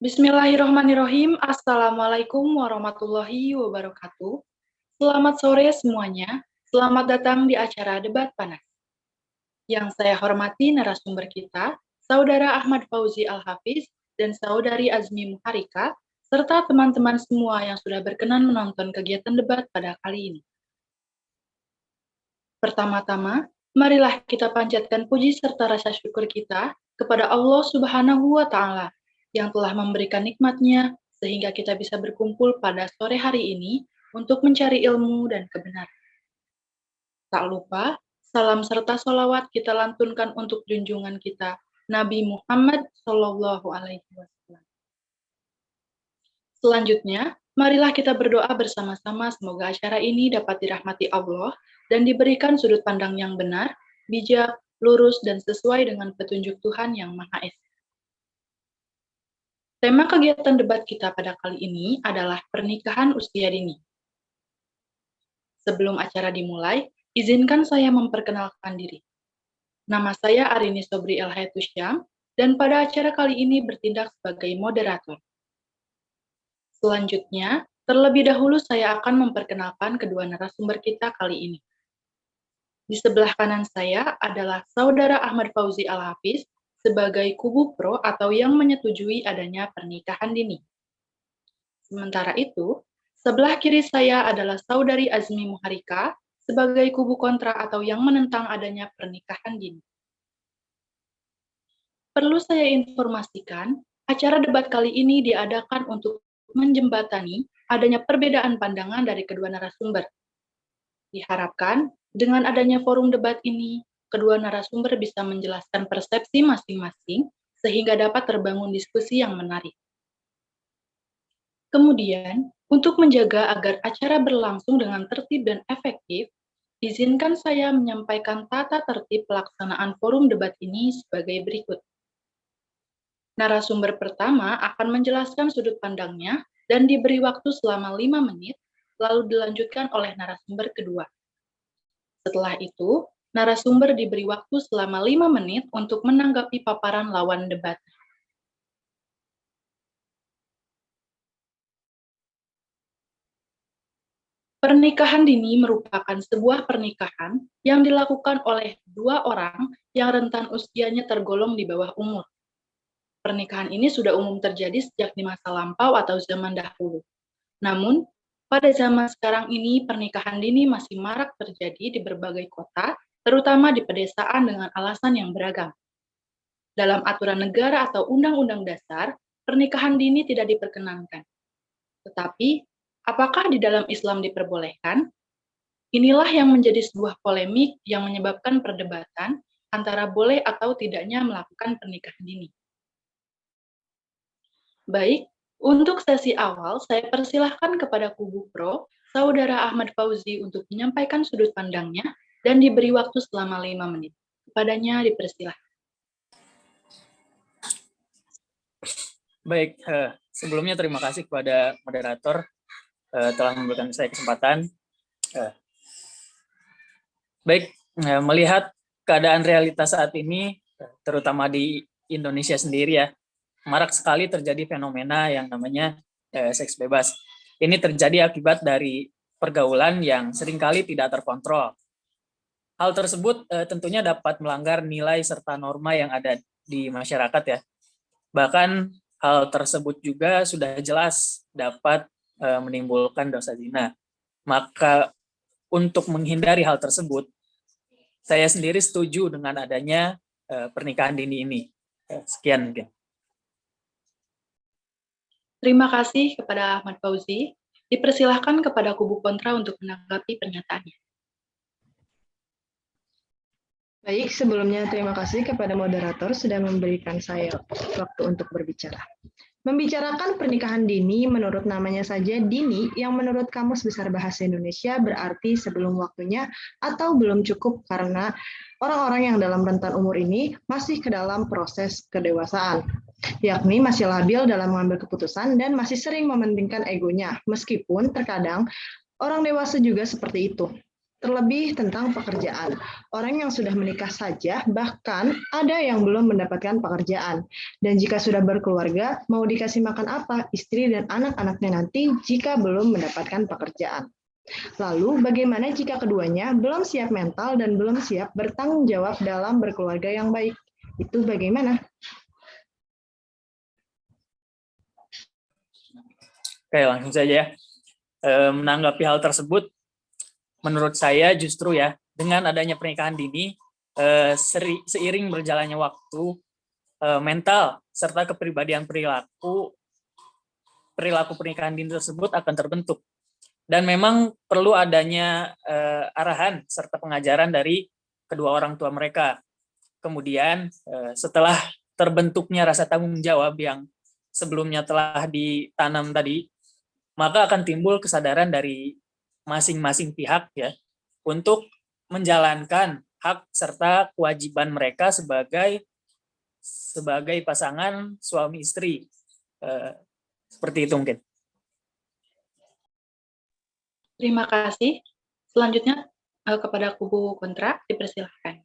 Bismillahirrahmanirrahim. Assalamualaikum warahmatullahi wabarakatuh. Selamat sore semuanya. Selamat datang di acara Debat Panas. Yang saya hormati narasumber kita, Saudara Ahmad Fauzi Al-Hafiz dan Saudari Azmi Muharika, serta teman-teman semua yang sudah berkenan menonton kegiatan debat pada kali ini. Pertama-tama, marilah kita panjatkan puji serta rasa syukur kita kepada Allah Subhanahu wa Ta'ala yang telah memberikan nikmat-Nya sehingga kita bisa berkumpul pada sore hari ini untuk mencari ilmu dan kebenaran. Tak lupa, salam serta sholawat kita lantunkan untuk junjungan kita, Nabi Muhammad Shallallahu Alaihi Wasallam. Selanjutnya, marilah kita berdoa bersama-sama semoga acara ini dapat dirahmati Allah dan diberikan sudut pandang yang benar, bijak, lurus, dan sesuai dengan petunjuk Tuhan yang Maha Esa. Tema kegiatan debat kita pada kali ini adalah pernikahan usia dini. Sebelum acara dimulai, izinkan saya memperkenalkan diri. Nama saya Arini Sobri Elhaetusyam, dan pada acara kali ini bertindak sebagai moderator. Selanjutnya, terlebih dahulu saya akan memperkenalkan kedua narasumber kita kali ini. Di sebelah kanan saya adalah Saudara Ahmad Fauzi Al-Hafiz sebagai kubu pro atau yang menyetujui adanya pernikahan dini. Sementara itu, sebelah kiri saya adalah Saudari Azmi Muharika sebagai kubu kontra atau yang menentang adanya pernikahan dini. Perlu saya informasikan, acara debat kali ini diadakan untuk menjembatani adanya perbedaan pandangan dari kedua narasumber. Diharapkan, dengan adanya forum debat ini, kedua narasumber bisa menjelaskan persepsi masing-masing sehingga dapat terbangun diskusi yang menarik. Kemudian, untuk menjaga agar acara berlangsung dengan tertib dan efektif, izinkan saya menyampaikan tata tertib pelaksanaan forum debat ini sebagai berikut. Narasumber pertama akan menjelaskan sudut pandangnya dan diberi waktu selama 5 menit, lalu dilanjutkan oleh narasumber kedua. Setelah itu, narasumber diberi waktu selama 5 menit untuk menanggapi paparan lawan debat. Pernikahan dini merupakan sebuah pernikahan yang dilakukan oleh dua orang yang rentan usianya tergolong di bawah umur. Pernikahan ini sudah umum terjadi sejak di masa lampau atau zaman dahulu. Namun, pada zaman sekarang ini, pernikahan dini masih marak terjadi di berbagai kota, terutama di pedesaan dengan alasan yang beragam. Dalam aturan negara atau undang-undang dasar, pernikahan dini tidak diperkenankan. Tetapi, apakah di dalam Islam diperbolehkan? Inilah yang menjadi sebuah polemik yang menyebabkan perdebatan antara boleh atau tidaknya melakukan pernikahan dini. Baik, untuk sesi awal, saya persilahkan kepada kubu pro, Saudara Ahmad Fauzi untuk menyampaikan sudut pandangnya dan diberi waktu selama 5 menit. Kepadanya dipersilahkan. Baik, sebelumnya terima kasih kepada moderator telah memberikan saya kesempatan. Baik, melihat keadaan realitas saat ini, terutama di Indonesia sendiri ya, marak sekali terjadi fenomena yang namanya seks bebas. Ini terjadi akibat dari pergaulan yang seringkali tidak terkontrol. Hal tersebut tentunya dapat melanggar nilai serta norma yang ada di masyarakat ya. Bahkan hal tersebut juga sudah jelas dapat menimbulkan dosa zina. Maka untuk menghindari hal tersebut, saya sendiri setuju dengan adanya pernikahan dini ini. Sekian mungkin. Terima kasih kepada Ahmad Fauzi. Dipersilahkan kepada kubu kontra untuk menanggapi pernyataannya. Baik, sebelumnya terima kasih kepada moderator sudah memberikan saya waktu untuk berbicara. Membicarakan pernikahan dini menurut namanya saja dini yang menurut Kamus Besar Bahasa Indonesia berarti sebelum waktunya atau belum cukup karena orang-orang yang dalam rentan umur ini masih ke dalam proses kedewasaan, yakni masih labil dalam mengambil keputusan dan masih sering mementingkan egonya, meskipun terkadang orang dewasa juga seperti itu. Terlebih tentang pekerjaan. Orang yang sudah menikah saja, bahkan ada yang belum mendapatkan pekerjaan. Dan jika sudah berkeluarga, mau dikasih makan apa istri dan anak-anaknya nanti jika belum mendapatkan pekerjaan. Lalu, bagaimana jika keduanya belum siap mental dan belum siap bertanggung jawab dalam berkeluarga yang baik? Itu bagaimana? Oke, langsung saja ya. Menanggapi hal tersebut, menurut saya justru ya, dengan adanya pernikahan dini, seiring berjalannya waktu, mental serta kepribadian perilaku pernikahan dini tersebut akan terbentuk. Dan memang perlu adanya arahan serta pengajaran dari kedua orang tua mereka. Kemudian setelah terbentuknya rasa tanggung jawab yang sebelumnya telah ditanam tadi, maka akan timbul kesadaran dari masing-masing pihak ya untuk menjalankan hak serta kewajiban mereka sebagai pasangan suami istri. Seperti itu mungkin. Terima kasih. Selanjutnya kepada kubu kontra, dipersilahkan.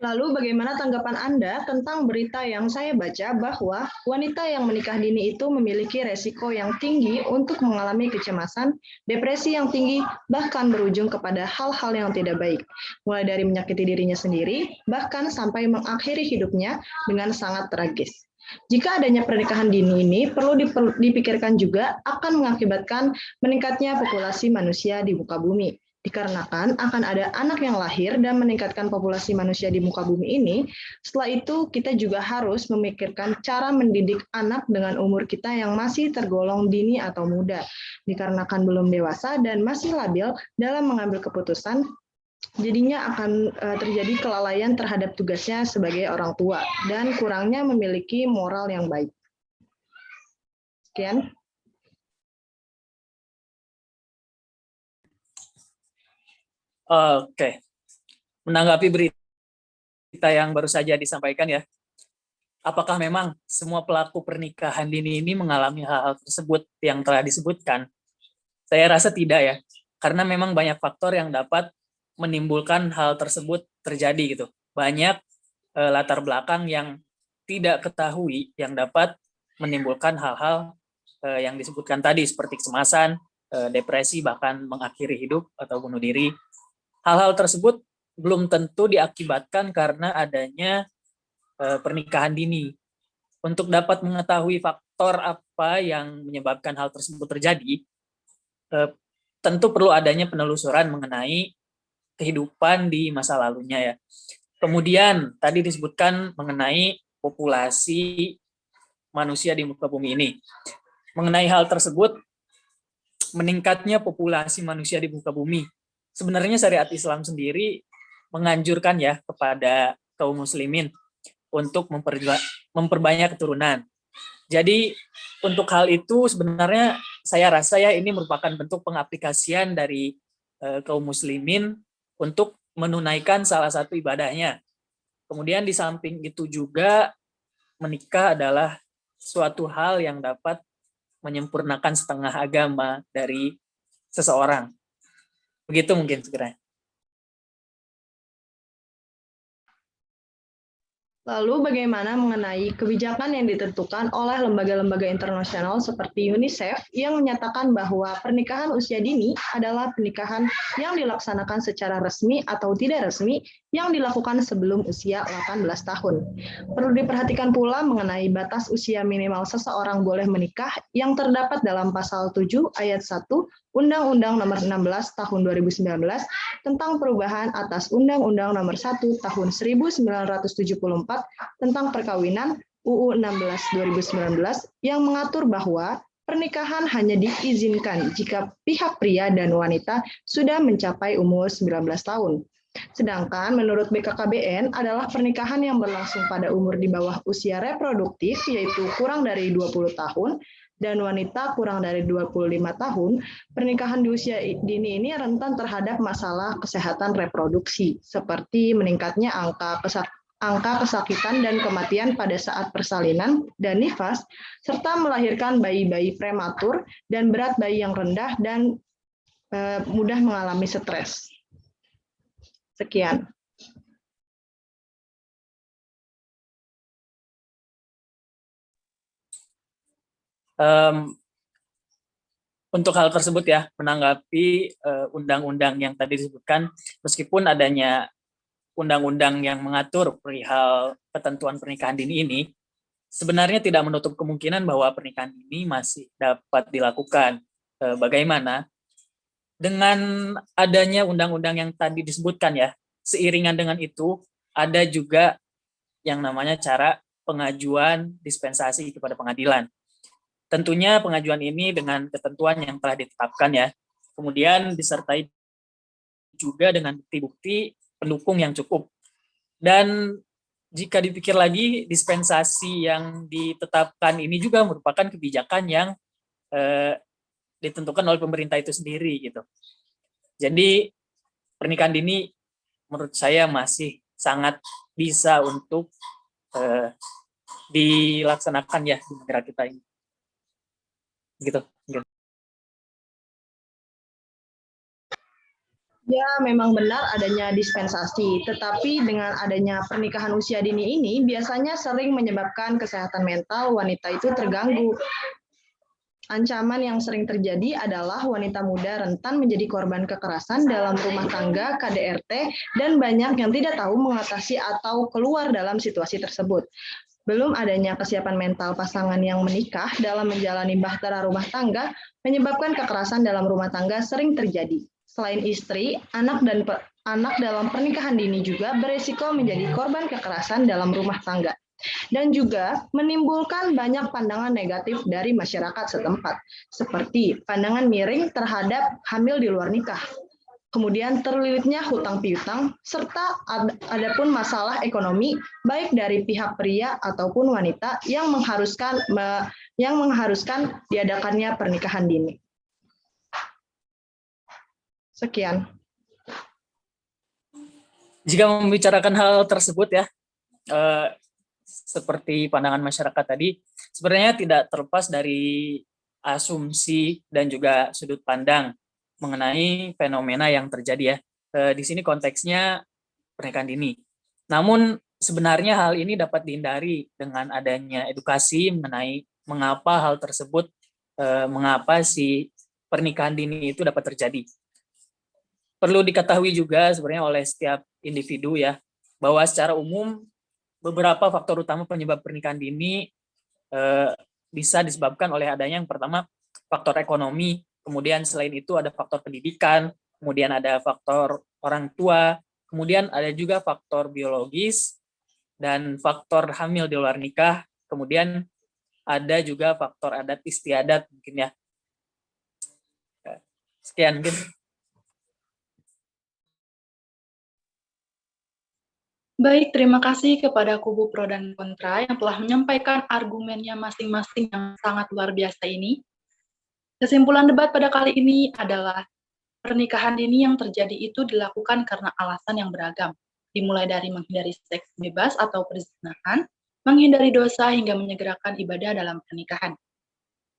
Lalu bagaimana tanggapan Anda tentang berita yang saya baca bahwa wanita yang menikah dini itu memiliki resiko yang tinggi untuk mengalami kecemasan, depresi yang tinggi, bahkan berujung kepada hal-hal yang tidak baik, mulai dari menyakiti dirinya sendiri, bahkan sampai mengakhiri hidupnya dengan sangat tragis. Jika adanya pernikahan dini ini perlu dipikirkan juga akan mengakibatkan meningkatnya populasi manusia di muka bumi. Dikarenakan akan ada anak yang lahir dan meningkatkan populasi manusia di muka bumi ini, setelah itu kita juga harus memikirkan cara mendidik anak dengan umur kita yang masih tergolong dini atau muda, dikarenakan belum dewasa dan masih labil dalam mengambil keputusan, jadinya akan terjadi kelalaian terhadap tugasnya sebagai orang tua dan kurangnya memiliki moral yang baik. Sekian. Oke, menanggapi berita yang baru saja disampaikan ya, apakah memang semua pelaku pernikahan dini ini mengalami hal-hal tersebut yang telah disebutkan? Saya rasa tidak ya, karena memang banyak faktor yang dapat menimbulkan hal tersebut terjadi gitu. Banyak latar belakang yang tidak ketahui yang dapat menimbulkan hal-hal yang disebutkan tadi seperti kecemasan, depresi, bahkan mengakhiri hidup atau bunuh diri. Hal-hal tersebut belum tentu diakibatkan karena adanya pernikahan dini. Untuk dapat mengetahui faktor apa yang menyebabkan hal tersebut terjadi, tentu perlu adanya penelusuran mengenai kehidupan di masa lalunya ya. Kemudian tadi disebutkan mengenai populasi manusia di muka bumi ini. Mengenai hal tersebut, meningkatnya populasi manusia di muka bumi, sebenarnya syariat Islam sendiri menganjurkan ya kepada kaum muslimin untuk memperbanyak keturunan. Jadi untuk hal itu sebenarnya saya rasa ya ini merupakan bentuk pengaplikasian dari kaum muslimin untuk menunaikan salah satu ibadahnya. Kemudian di samping itu juga menikah adalah suatu hal yang dapat menyempurnakan setengah agama dari seseorang. Begitu mungkin sekiranya. Lalu bagaimana mengenai kebijakan yang ditentukan oleh lembaga-lembaga internasional seperti UNICEF yang menyatakan bahwa pernikahan usia dini adalah pernikahan yang dilaksanakan secara resmi atau tidak resmi yang dilakukan sebelum usia 18 tahun. Perlu diperhatikan pula mengenai batas usia minimal seseorang boleh menikah yang terdapat dalam pasal 7 ayat 1 Undang-Undang Nomor 16 Tahun 2019 tentang perubahan atas Undang-Undang Nomor 1 Tahun 1974 tentang perkawinan UU 16 2019 yang mengatur bahwa pernikahan hanya diizinkan jika pihak pria dan wanita sudah mencapai umur 19 tahun. Sedangkan menurut BKKBN adalah pernikahan yang berlangsung pada umur di bawah usia reproduktif yaitu kurang dari 20 tahun dan wanita kurang dari 25 tahun, pernikahan di usia dini ini rentan terhadap masalah kesehatan reproduksi, seperti meningkatnya angka kesakitan dan kematian pada saat persalinan dan nifas, serta melahirkan bayi-bayi prematur dan berat bayi yang rendah dan mudah mengalami stres. Sekian. Untuk hal tersebut ya, menanggapi undang-undang yang tadi disebutkan, meskipun adanya undang-undang yang mengatur perihal ketentuan pernikahan dini ini, sebenarnya tidak menutup kemungkinan bahwa pernikahan dini masih dapat dilakukan. Bagaimana? Dengan adanya undang-undang yang tadi disebutkan ya, seiringan dengan itu, ada juga yang namanya cara pengajuan dispensasi kepada pengadilan. Tentunya pengajuan ini dengan ketentuan yang telah ditetapkan ya. Kemudian disertai juga dengan bukti-bukti pendukung yang cukup. Dan jika dipikir lagi, dispensasi yang ditetapkan ini juga merupakan kebijakan yang ditentukan oleh pemerintah itu sendiri gitu. Jadi pernikahan dini menurut saya masih sangat bisa untuk dilaksanakan ya di negara kita ini. Gitu. Ya, memang benar adanya dispensasi, tetapi dengan adanya pernikahan usia dini ini biasanya sering menyebabkan kesehatan mental wanita itu terganggu. Ancaman yang sering terjadi adalah wanita muda rentan menjadi korban kekerasan dalam rumah tangga, KDRT, dan banyak yang tidak tahu mengatasi atau keluar dalam situasi tersebut. Belum adanya kesiapan mental pasangan yang menikah dalam menjalani bahtera rumah tangga menyebabkan kekerasan dalam rumah tangga sering terjadi. Selain istri, anak dalam pernikahan dini juga beresiko menjadi korban kekerasan dalam rumah tangga. Dan juga menimbulkan banyak pandangan negatif dari masyarakat setempat, seperti pandangan miring terhadap hamil di luar nikah, kemudian terlilitnya hutang piutang, serta adapun masalah ekonomi baik dari pihak pria ataupun wanita yang mengharuskan diadakannya pernikahan dini. Sekian. Jika membicarakan hal tersebut ya, seperti pandangan masyarakat tadi, sebenarnya tidak terlepas dari asumsi dan juga sudut pandang mengenai fenomena yang terjadi ya. Di sini konteksnya pernikahan dini. Namun sebenarnya hal ini dapat dihindari dengan adanya edukasi mengenai mengapa hal tersebut, mengapa si pernikahan dini itu dapat terjadi. Perlu diketahui juga sebenarnya oleh setiap individu ya, bahwa secara umum beberapa faktor utama penyebab pernikahan dini bisa disebabkan oleh adanya yang pertama faktor ekonomi, kemudian selain itu ada faktor pendidikan, kemudian ada faktor orang tua, kemudian ada juga faktor biologis dan faktor hamil di luar nikah, kemudian ada juga faktor adat istiadat mungkin ya. Sekian mungkin. Baik, terima kasih kepada kubu pro dan kontra yang telah menyampaikan argumennya masing-masing yang sangat luar biasa ini. Kesimpulan debat pada kali ini adalah pernikahan dini yang terjadi itu dilakukan karena alasan yang beragam, dimulai dari menghindari seks bebas atau perzinahan, menghindari dosa hingga menyegerakan ibadah dalam pernikahan.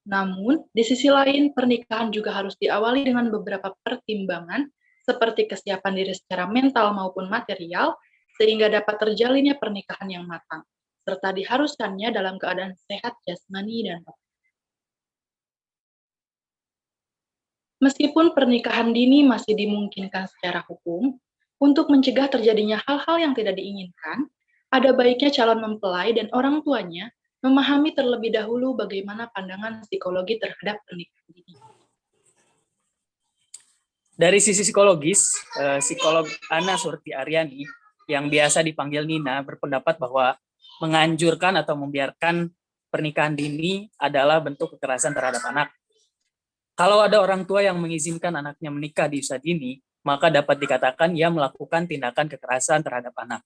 Namun, di sisi lain, pernikahan juga harus diawali dengan beberapa pertimbangan seperti kesiapan diri secara mental maupun material, sehingga dapat terjalinnya pernikahan yang matang, serta diharuskannya dalam keadaan sehat jasmani dan rohani. Meskipun pernikahan dini masih dimungkinkan secara hukum, untuk mencegah terjadinya hal-hal yang tidak diinginkan, ada baiknya calon mempelai dan orang tuanya memahami terlebih dahulu bagaimana pandangan psikologi terhadap pernikahan dini. Dari sisi psikologis, psikolog Ana Surti Aryani yang biasa dipanggil Nina berpendapat bahwa menganjurkan atau membiarkan pernikahan dini adalah bentuk kekerasan terhadap anak. Kalau ada orang tua yang mengizinkan anaknya menikah di usia dini, maka dapat dikatakan ia melakukan tindakan kekerasan terhadap anak.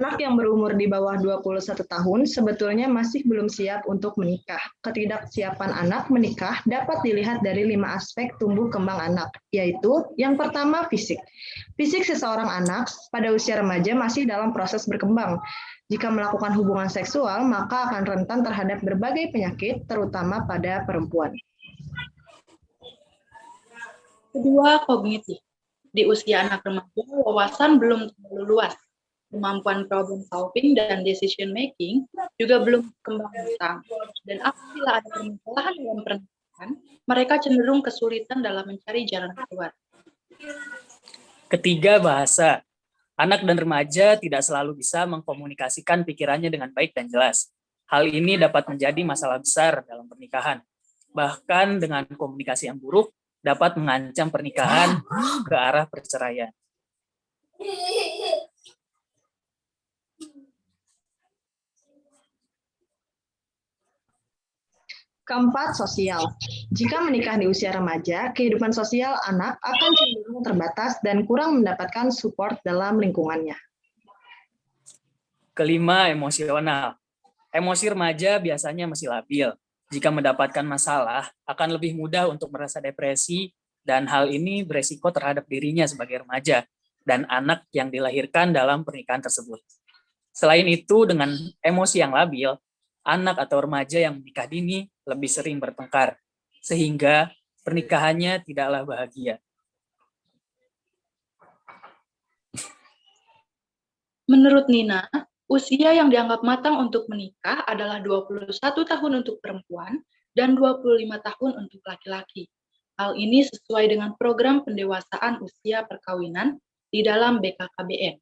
Anak yang berumur di bawah 21 tahun sebetulnya masih belum siap untuk menikah. Ketidaksiapan anak menikah dapat dilihat dari 5 aspek tumbuh kembang anak, yaitu yang pertama fisik. Fisik seseorang anak pada usia remaja masih dalam proses berkembang. Jika melakukan hubungan seksual, maka akan rentan terhadap berbagai penyakit, terutama pada perempuan. Kedua, kognitif. Di usia anak remaja, wawasan belum terlalu luas. Kemampuan problem solving dan decision making juga belum berkembang besar. Dan apabila ada permasalahan dalam pernikahan, mereka cenderung kesulitan dalam mencari jalan keluar. Ketiga, bahasa. Anak dan remaja tidak selalu bisa mengkomunikasikan pikirannya dengan baik dan jelas. Hal ini dapat menjadi masalah besar dalam pernikahan. Bahkan dengan komunikasi yang buruk, dapat mengancam pernikahan ke arah perceraian. Keempat, sosial. Jika menikah di usia remaja, kehidupan sosial anak akan cenderung terbatas dan kurang mendapatkan support dalam lingkungannya. Kelima, emosional. Emosi remaja biasanya masih labil. Jika mendapatkan masalah, akan lebih mudah untuk merasa depresi, dan hal ini beresiko terhadap dirinya sebagai remaja dan anak yang dilahirkan dalam pernikahan tersebut. Selain itu, dengan emosi yang labil, anak atau remaja yang menikah dini lebih sering bertengkar, sehingga pernikahannya tidaklah bahagia. Menurut Nina, usia yang dianggap matang untuk menikah adalah 21 tahun untuk perempuan dan 25 tahun untuk laki-laki. Hal ini sesuai dengan program pendewasaan usia perkawinan di dalam BKKBN.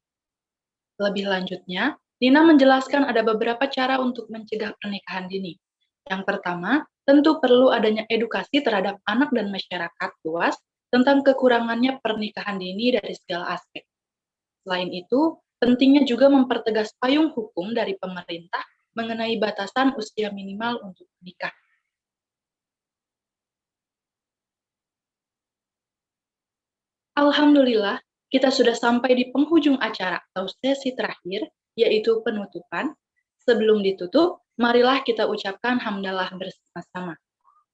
Lebih lanjutnya, Nina menjelaskan ada beberapa cara untuk mencegah pernikahan dini. Yang pertama, tentu perlu adanya edukasi terhadap anak dan masyarakat luas tentang kekurangannya pernikahan dini dari segala aspek. Selain itu, pentingnya juga mempertegas payung hukum dari pemerintah mengenai batasan usia minimal untuk menikah. Alhamdulillah, kita sudah sampai di penghujung acara atau sesi terakhir, yaitu penutupan. Sebelum ditutup, marilah kita ucapkan hamdalah bersama-sama.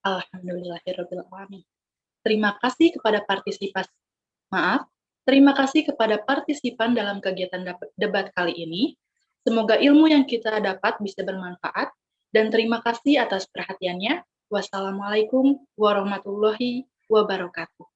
Alhamdulillahirrahmanirrahim. Terima kasih kepada partisipan dalam kegiatan debat kali ini. Semoga ilmu yang kita dapat bisa bermanfaat, dan terima kasih atas perhatiannya. Wassalamualaikum warahmatullahi wabarakatuh.